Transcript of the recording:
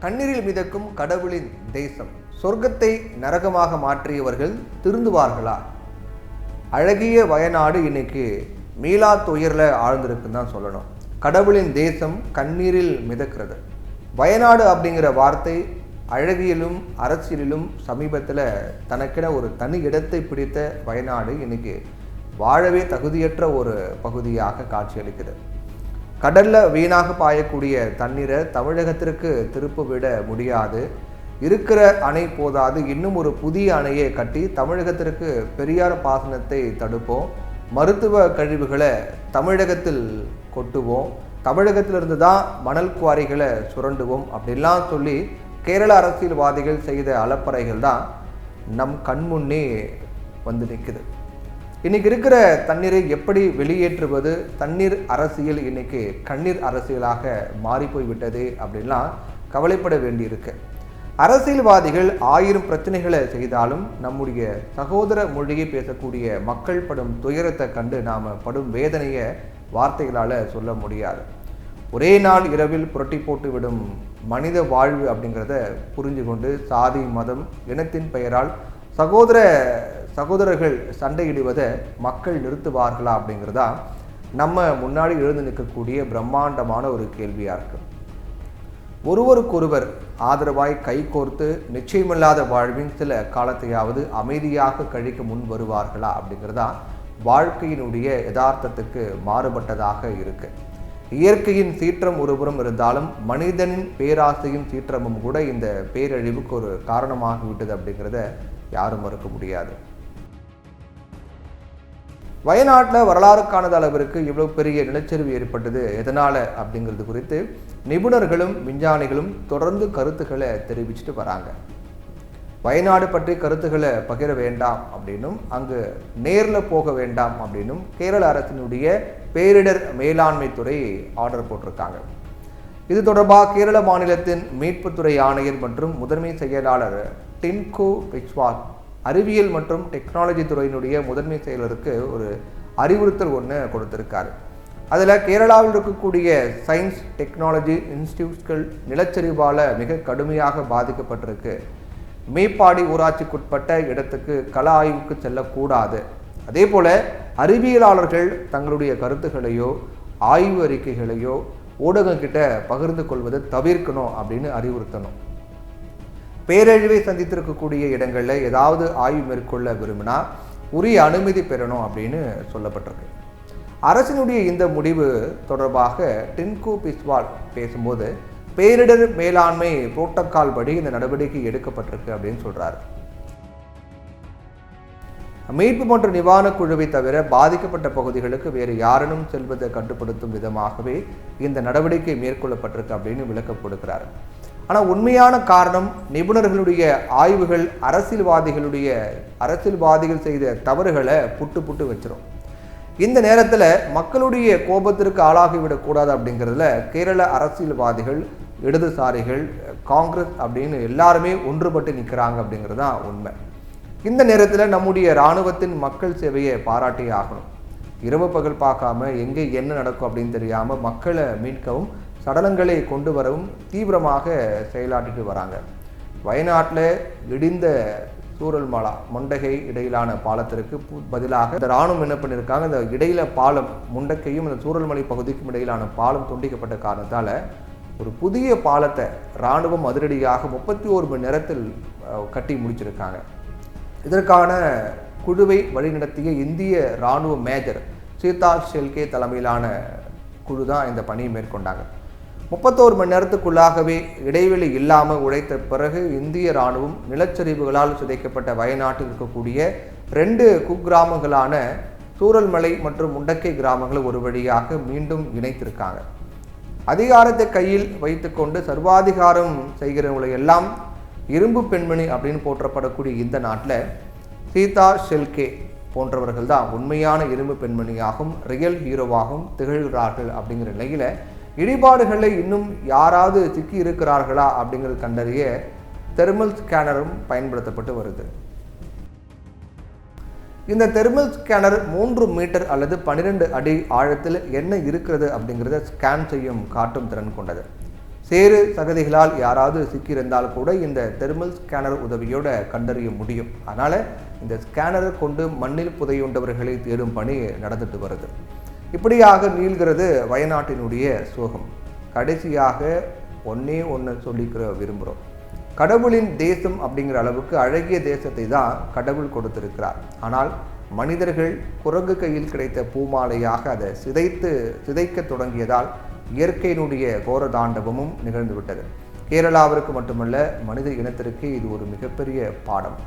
கண்ணீரில் மிதக்கும் கடவுளின் தேசம். சொர்க்கத்தை நரகமாக மாற்றியவர்கள் திருந்துவார்களா? அழகிய வயநாடு இன்னைக்கு மீளா துயரில் ஆழ்ந்திருக்குன்னு தான் சொல்லணும். கடவுளின் தேசம் கண்ணீரில் மிதக்கிறது. வயநாடு அப்படிங்கிற வார்த்தை அழகியலும் அரசியலிலும் சமீபத்தில் தனக்கென ஒரு தனி இடத்தை பிடித்த வயநாடு இன்னைக்கு வாழவே தகுதியற்ற ஒரு பகுதியாக காட்சியளிக்குது. கடலில் வீணாக பாயக்கூடிய தண்ணீரை தமிழகத்திற்கு திருப்ப விட முடியாது. இருக்கிற அணை போதாது, இன்னும் ஒரு புதிய அணையை கட்டி தமிழகத்திற்கு பெரியார் பாசனத்தை தடுப்போம், மருத்துவ கழிவுகளை தமிழகத்தில் கொட்டுவோம், தமிழகத்திலிருந்து தான் மணல் குவாரிகளை சுரண்டுவோம் அப்படின்லாம் சொல்லி கேரள அரசியல்வாதிகள் செய்த அலப்பறைகள் தான் நம் கண்முன்னே வந்து நிற்குது. இன்னைக்கு இருக்கிற தண்ணீரை எப்படி வெளியேற்றுவது? தண்ணீர் அரசியல் இன்னைக்கு கண்ணீர் அரசியலாக மாறி போய்விட்டது அப்படின்லாம் கவலைப்பட வேண்டியிருக்கு. அரசியல்வாதிகள் 1000 பிரச்சனைகளை செய்தாலும் நம்முடைய சகோதர மொழியை பேசக்கூடிய மக்கள் படும் துயரத்தை கண்டு நாம் படும் வேதனையை வார்த்தைகளால் சொல்ல முடியாது. ஒரே நாள் இரவில் புரட்டி போட்டு விடும் மனித வாழ்வு அப்படிங்கிறத புரிஞ்சு கொண்டு சாதி மதம் இனத்தின் பெயரால் சகோதரர்கள் சண்டையிடுவதை மக்கள் நிறுத்துவார்களா அப்படிங்கிறதா நம்ம முன்னாடி எழுந்து நிற்கக்கூடிய பிரம்மாண்டமான ஒரு கேள்வியாக இருக்கு. ஒருவருக்கொருவர் ஆதரவாய் கைகோர்த்து நிச்சயமில்லாத வாழ்வின் சில காலத்தையாவது அமைதியாக கழிக்க முன் வருவார்களா அப்படிங்கிறதா வாழ்க்கையினுடைய யதார்த்தத்துக்கு மாறுபட்டதாக இருக்கு. இயற்கையின் சீற்றம் ஒருபுறம் இருந்தாலும் மனிதனின் பேராசையின் சீற்றமும் கூட இந்த பேரழிவுக்கு ஒரு காரணமாகிவிட்டது அப்படிங்கிறத யாரும் மறுக்க முடியாது. வயநாட்டில் வரலாறு காணாத அளவிற்கு இவ்வளவு பெரிய நிலச்சரிவு ஏற்பட்டது எதனால் அப்படிங்கிறது குறித்து நிபுணர்களும் விஞ்ஞானிகளும் தொடர்ந்து கருத்துக்களை தெரிவிச்சுட்டு வராங்க. வயநாடு பற்றி கருத்துக்களை பகிர வேண்டாம் அப்படின்னும் அங்கு நேரில் போக வேண்டாம் அப்படின்னும் கேரள அரசினுடைய பேரிடர் மேலாண்மை துறை ஆர்டர் போட்டிருக்காங்க. இது தொடர்பாக கேரள மாநிலத்தின் மீட்புத்துறை ஆணையர் மற்றும் முதன்மை செயலாளர் டின்கு பிக்ஸ்வால் அறிவியல் மற்றும் டெக்னாலஜி துறையினுடைய முதன்மை செயலருக்கு ஒரு அறிவுறுத்தல் ஒன்று கொடுத்திருக்காரு. அதில் கேரளாவில் இருக்கக்கூடிய சயின்ஸ் டெக்னாலஜி இன்ஸ்டிடியூட்கள் நிலச்சரிவால் மிக கடுமையாக பாதிக்கப்பட்டிருக்கு. மேப்பாடி ஊராட்சிக்குட்பட்ட இடத்துக்கு கள ஆய்வுக்கு செல்லக்கூடாது. அதே போல் அறிவியலாளர்கள் தங்களுடைய கருத்துக்களையோ ஆய்வு அறிக்கைகளையோ ஊடகங்கிட்ட பகிர்ந்து கொள்வதை தவிர்க்கணும் அப்படின்னு அறிவுறுத்தணும். பேரழிவை சந்தித்திருக்கக்கூடிய இடங்களில் ஏதாவது ஆய்வு மேற்கொள்ள விரும்பினா உரிய அனுமதி பெறணும் அப்படின்னு சொல்லப்பட்டிருக்கு. அரசினுடைய இந்த முடிவு தொடர்பாக டின்கு பிஸ்வால் பேசும்போது பேரிடர் மேலாண்மை புரோட்டோகால் படி இந்த நடவடிக்கை எடுக்கப்பட்டிருக்கு அப்படின்னு சொல்றாரு. மீட்பு மற்றும் நிவாரண குழுவை தவிர பாதிக்கப்பட்ட பகுதிகளுக்கு வேறு யாரேனும் செல்வதை கட்டுப்படுத்தும் விதமாகவே இந்த நடவடிக்கை மேற்கொள்ளப்பட்டிருக்கு அப்படின்னு விளக்கம் கொடுக்கிறார். ஆனால் உண்மையான காரணம் நிபுணர்களுடைய ஆய்வுகள் அரசியல்வாதிகள் செய்த தவறுகளை புட்டு வச்சிரும். இந்த நேரத்தில் மக்களுடைய கோபத்திற்கு ஆளாகிவிடக்கூடாது அப்படிங்கிறதுல கேரள அரசியல்வாதிகள், இடதுசாரிகள், காங்கிரஸ் அப்படின்னு எல்லாருமே ஒன்றுபட்டு நிற்கிறாங்க அப்படிங்கிறது தான் உண்மை. இந்த நேரத்தில் நம்முடைய இராணுவத்தின் மக்கள் சேவையை பாராட்டியே ஆகணும். இரவு பகல் பார்க்காம எங்கே என்ன நடக்கும் அப்படின்னு தெரியாமல் மக்களை மீட்கவும் சடலங்களை கொண்டு வரவும் தீவிரமாக செயலாற்றிட்டு வராங்க. வயநாட்டில் இடிந்த சூரல்மலா முண்டகை இடையிலான பாலத்திற்கு பதிலாக இந்த இராணுவம் என்ன பண்ணியிருக்காங்க, இந்த இடையில பாலம் முண்டக்கையும் இந்த சூரல்மலை பகுதிக்கும் இடையிலான பாலம் துண்டிக்கப்பட்ட காரணத்தால் ஒரு புதிய பாலத்தை இராணுவம் அதிரடியாக 31 மணி நேரத்தில் கட்டி முடிச்சிருக்காங்க. இதற்கான குழுவை வழிநடத்திய இந்திய இராணுவ மேஜர் சீதா ஷெல்கே தலைமையிலான குழு தான் இந்த பணியை மேற்கொண்டாங்க. 31 மணி நேரத்துக்குள்ளாகவே இடைவெளி இல்லாமல் உழைத்த பிறகு இந்திய இராணுவம் நிலச்சரிவுகளால் சிதைக்கப்பட்ட வயநாட்டில் இருக்கக்கூடிய 2 குக்கிராமங்களான சூரல்மலை மற்றும் முண்டக்கை கிராமங்களை ஒரு வழியாக மீண்டும் இணைத்திருக்காங்க. அதிகாரத்தை கையில் வைத்துக்கொண்டு சர்வாதிகாரம் செய்கிறவங்களை எல்லாம் இரும்பு பெண்மணி அப்படின்னு போற்றப்படக்கூடிய இந்த நாட்டில் சீதா ஷெல்கே போன்றவர்கள் தான் உண்மையான இரும்பு பெண்மணியாகவும் ரியல் ஹீரோவாகவும் திகழ்கிறார்கள் அப்படிங்கிற நிலையில் இடிபாடுகளில் இன்னும் யாராவது சிக்கி இருக்கிறார்களா அப்படிங்கிறது கண்டறிய தெர்மல் ஸ்கேனரும் பயன்படுத்தப்பட்டு வருது. இந்த தெர்மல் ஸ்கேனர் 3 மீட்டர் அல்லது 12 அடி ஆழத்தில் என்ன இருக்கிறது அப்படிங்கிறத ஸ்கேன் செய்யும் காட்டும் திறன் கொண்டது. சேறு சகதிகளால் யாராவது சிக்கியிருந்தால் கூட இந்த தெர்மல் ஸ்கேனர் உதவியோடு கண்டறிய முடியும். அதனால் இந்த ஸ்கேனரை கொண்டு மண்ணில் புதையுண்டவர்களை தேடும் பணி நடந்துட்டு வருது. இப்படியாக நீள்கிறது வயநாட்டினுடைய சோகம். கடைசியாக ஒன்று சொல்லிக்கிற விரும்புகிறோம். கடவுளின் தேசம் அப்படிங்கிற அளவுக்கு அழகிய தேசத்தை தான் கடவுள் கொடுத்திருக்கிறார். ஆனால் மனிதர்கள் குரங்கு கையில் கிடைத்த பூமாலையாக அதை சிதைக்க தொடங்கியதால் இயற்கையினுடைய கோர தாண்டவமும் நிகழ்ந்துவிட்டது. கேரளாவிற்கு மட்டுமல்ல, மனித இனத்திற்கு இது ஒரு மிகப்பெரிய பாடம்.